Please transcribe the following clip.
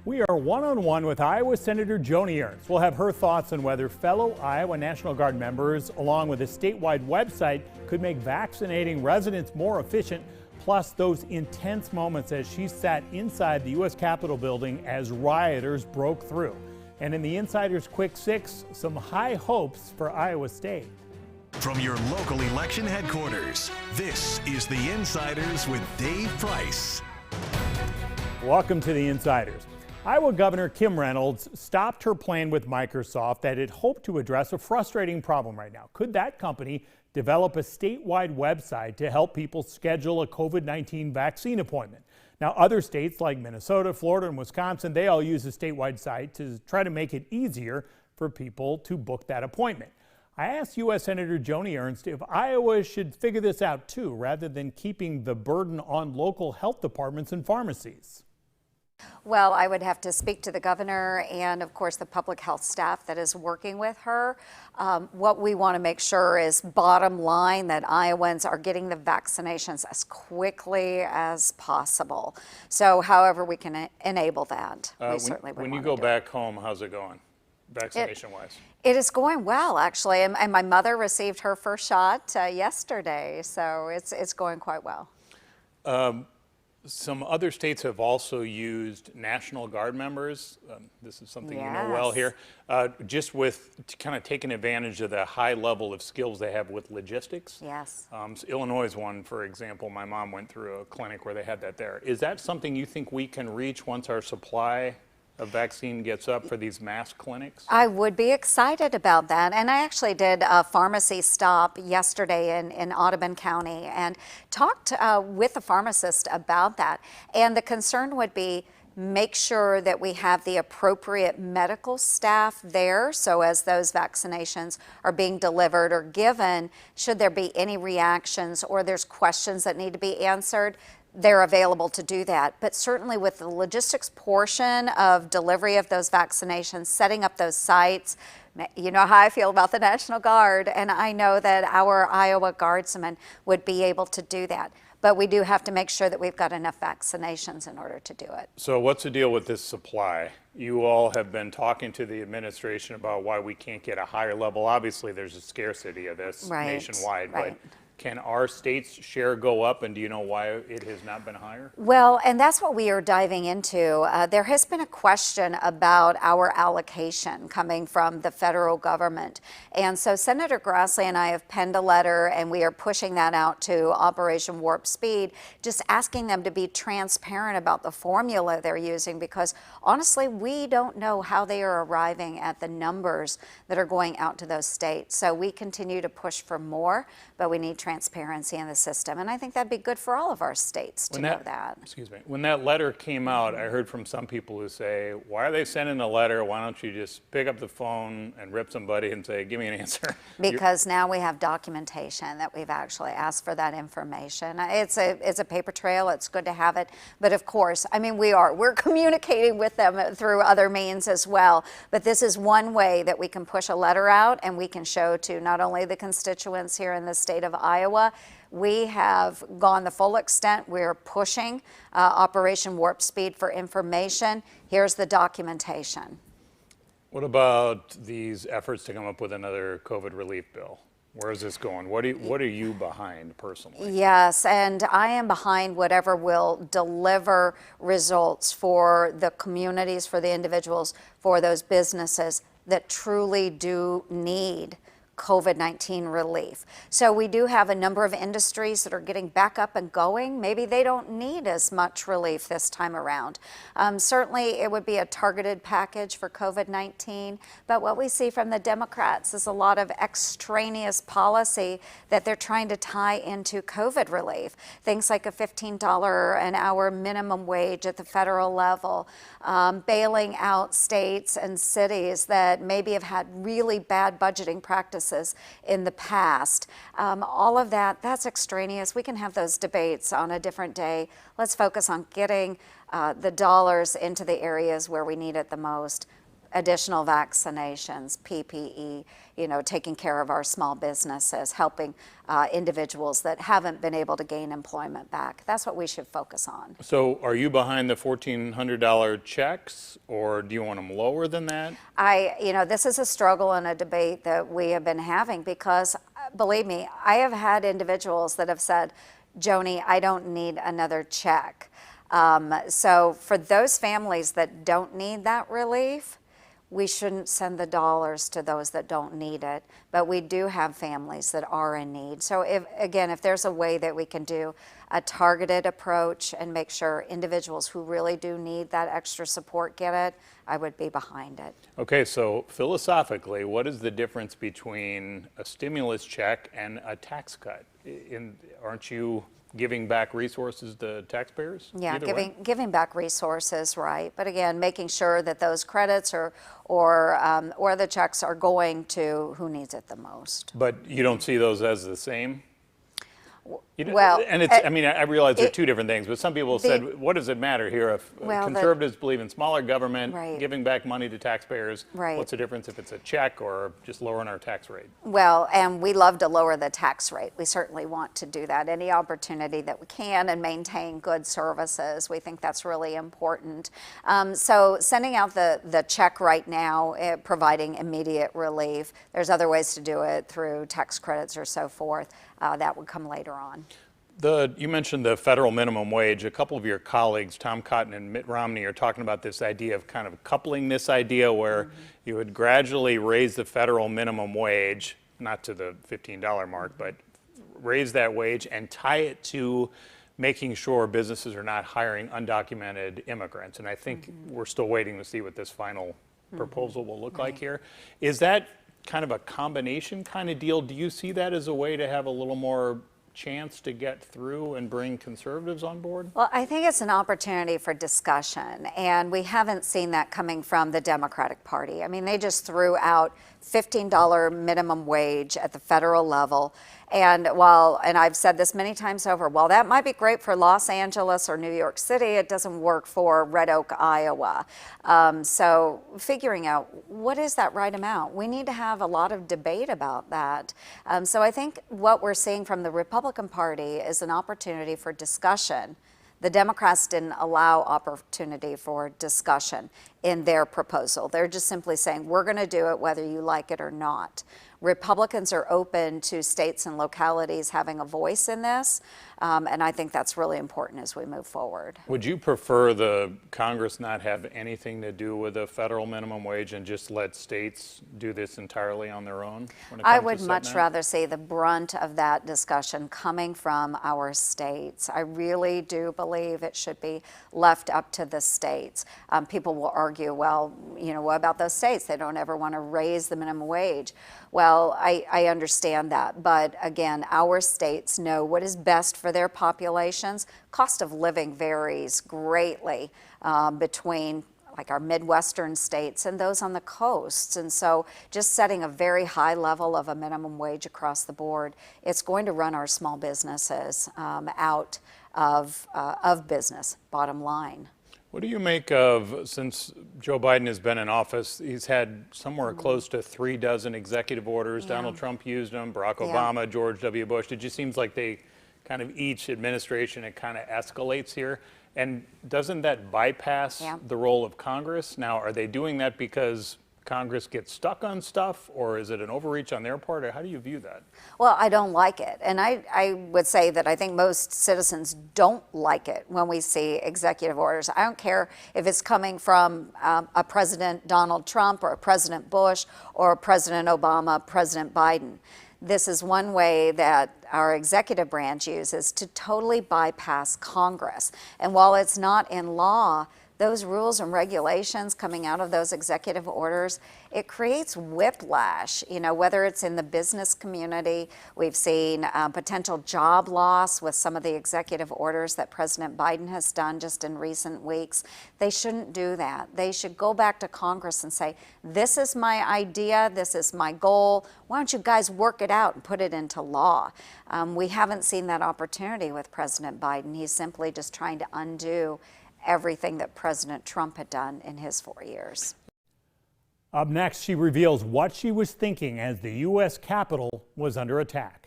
We are one-on-one with Iowa Senator Joni Ernst. We'll have her thoughts on whether fellow Iowa National Guard members, along with a statewide website, could make vaccinating residents more efficient, plus those intense moments as she sat inside the U.S. Capitol building as rioters broke through. And in the Insider's Quick Six, some high hopes for Iowa State. From your local election headquarters, this is the Insiders with Dave Price. Welcome to the Insiders. Iowa Governor Kim Reynolds stopped her plan with Microsoft that had hoped to address a frustrating problem right now. Could that company develop a statewide website to help people schedule a COVID-19 vaccine appointment? Now, other states like Minnesota, Florida, and Wisconsin, they all use a statewide site to try to make it easier for people to book that appointment. I asked U.S. Senator Joni Ernst if Iowa should figure this out too, rather than keeping the burden on local health departments and pharmacies. Well, I would have to speak to the governor and, of course, the public health staff that is working with her. What we want to make sure is, bottom line, that Iowans are getting the vaccinations as quickly as possible. So however we can enable that, we certainly would. When you go back home, how's it going, vaccination-wise? It is going well, actually, and my mother received her first shot yesterday, so it's going quite well. Some other states have also used National Guard members. This is something you know well here. Just with kind of taking advantage of the high level of skills they have with logistics. Yes. So Illinois one, for example, my mom went through a clinic where they had that there. Is that something you think we can reach once our supply of vaccine gets up for these mass clinics? I would be excited about that. And I actually did a pharmacy stop yesterday in Audubon County and talked with the pharmacist about that. And the concern would be, make sure that we have the appropriate medical staff there, so as those vaccinations are being delivered or given, should there be any reactions or there's questions that need to be answered, they're available to do that. But certainly with the logistics portion of delivery of those vaccinations, setting up those sites, you know how I feel about the National Guard, and I know that our Iowa Guardsmen would be able to do that. But we do have to make sure that we've got enough vaccinations in order to do it. So what's the deal with this supply? You all have been talking to the administration about why we can't get a higher level. Obviously, there's a scarcity of this nationwide, but can our state's share go up, and do you know why it has not been higher? Well, and that's what we are diving into. There has been a question about our allocation coming from the federal government. And so Senator Grassley and I have penned a letter, and we are pushing that out to Operation Warp Speed, just asking them to be transparent about the formula they're using, because honestly, we don't know how they are arriving at the numbers that are going out to those states. So we continue to push for more, but we need transparency in the system, and I think that'd be good for all of our states to know that. Excuse me. When that letter came out, I heard from some people who say, why are they sending a letter? Why don't you just pick up the phone and rip somebody and say, give me an answer? Because now we have documentation that we've actually asked for that information. It's a paper trail. It's good to have it, but of course, I mean, we're communicating with them through other means as well. But this is one way that we can push a letter out, and we can show to not only the constituents here in the state of Iowa, we have gone the full extent. We're pushing Operation Warp Speed for information. Here's the documentation. What about these efforts to come up with another COVID relief bill? Where is this going? What are you behind personally? Yes, and I am behind whatever will deliver results for the communities, for the individuals, for those businesses that truly do need COVID-19 relief. So we do have a number of industries that are getting back up and going. Maybe they don't need as much relief this time around. Certainly it would be a targeted package for COVID-19, but what we see from the Democrats is a lot of extraneous policy that they're trying to tie into COVID relief. Things like a $15 an hour minimum wage at the federal level, bailing out states and cities that maybe have had really bad budgeting practices in the past. All of that's extraneous. We can have those debates on a different day. Let's focus on getting the dollars into the areas where we need it the most. additional vaccinations, PPE, taking care of our small businesses, helping individuals that haven't been able to gain employment back. That's what we should focus on. So are you behind the $1,400 checks, or do you want them lower than that? This is a struggle and a debate that we have been having because, believe me, I have had individuals that have said, Joni, I don't need another check. So for those families that don't need that relief, we shouldn't send the dollars to those that don't need it, but we do have families that are in need. So if there's a way that we can do a targeted approach and make sure individuals who really do need that extra support get it, I would be behind it. Okay, so philosophically, what is the difference between a stimulus check and a tax cut? Aren't you giving back resources to taxpayers? Yeah, giving back resources, right? But again, making sure that those credits or the checks are going to who needs it the most. But you don't see those as the same? Well, and I realize they're two different things, but some people said, what does it matter here if conservatives believe in smaller government, right, giving back money to taxpayers? Right. What's the difference if it's a check or just lowering our tax rate? Well, and we love to lower the tax rate. We certainly want to do that. Any opportunity that we can and maintain good services, we think that's really important. So sending out the check right now, providing immediate relief. There's other ways to do it through tax credits or so forth. That would come later on. You mentioned the federal minimum wage. A couple of your colleagues, Tom Cotton and Mitt Romney, are talking about this idea of kind of coupling this idea where you would gradually raise the federal minimum wage, not to the $15 mark, but raise that wage and tie it to making sure businesses are not hiring undocumented immigrants. And I think we're still waiting to see what this final proposal will look like here. Is that kind of a combination kind of deal? Do you see that as a way to have a little more chance to get through and bring conservatives on board? Well, I think it's an opportunity for discussion, and we haven't seen that coming from the Democratic Party. I mean, they just threw out $15 minimum wage at the federal level. And I've said this many times over, while that might be great for Los Angeles or New York City, it doesn't work for Red Oak, Iowa. So figuring out what is that right amount? We need to have a lot of debate about that. So I think what we're seeing from the Republican Party is an opportunity for discussion. The Democrats didn't allow opportunity for discussion in their proposal. They're just simply saying, we're going to do it whether you like it or not. Republicans are open to states and localities having a voice in this, and I think that's really important as we move forward. Would you prefer the Congress not have anything to do with a federal minimum wage and just let states do this entirely on their own? I would much rather see the brunt of that discussion coming from our states. I really do believe it should be left up to the states. People will argue, well, what about those states? They don't ever want to raise the minimum wage. Well, I understand that, but again, our states know what is best for their populations. Cost of living varies greatly between like our Midwestern states and those on the coasts. And so just setting a very high level of a minimum wage across the board, it's going to run our small businesses out of business, bottom line. What do you make of, since Joe Biden has been in office, he's had somewhere close to 3 dozen executive orders. Yeah. Donald Trump used them, Barack Obama, George W. Bush. It just seems like they kind of each administration, it kind of escalates here. And doesn't that bypass the role of Congress? Now, are they doing that because Congress gets stuck on stuff, or is it an overreach on their part, or how do you view that? Well, I don't like it. And I would say that I think most citizens don't like it when we see executive orders. I don't care if it's coming from a President Donald Trump or a President Bush or President Obama, President Biden. This is one way that our executive branch uses to totally bypass Congress. And while it's not in law, those rules and regulations coming out of those executive orders, it creates whiplash, whether it's in the business community. We've seen potential job loss with some of the executive orders that President Biden has done just in recent weeks. They shouldn't do that. They should go back to Congress and say, this is my idea, this is my goal. Why don't you guys work it out and put it into law? We haven't seen that opportunity with President Biden. He's simply just trying to undo everything that President Trump had done in his 4 years. Up next, she reveals what she was thinking as the U.S. Capitol was under attack.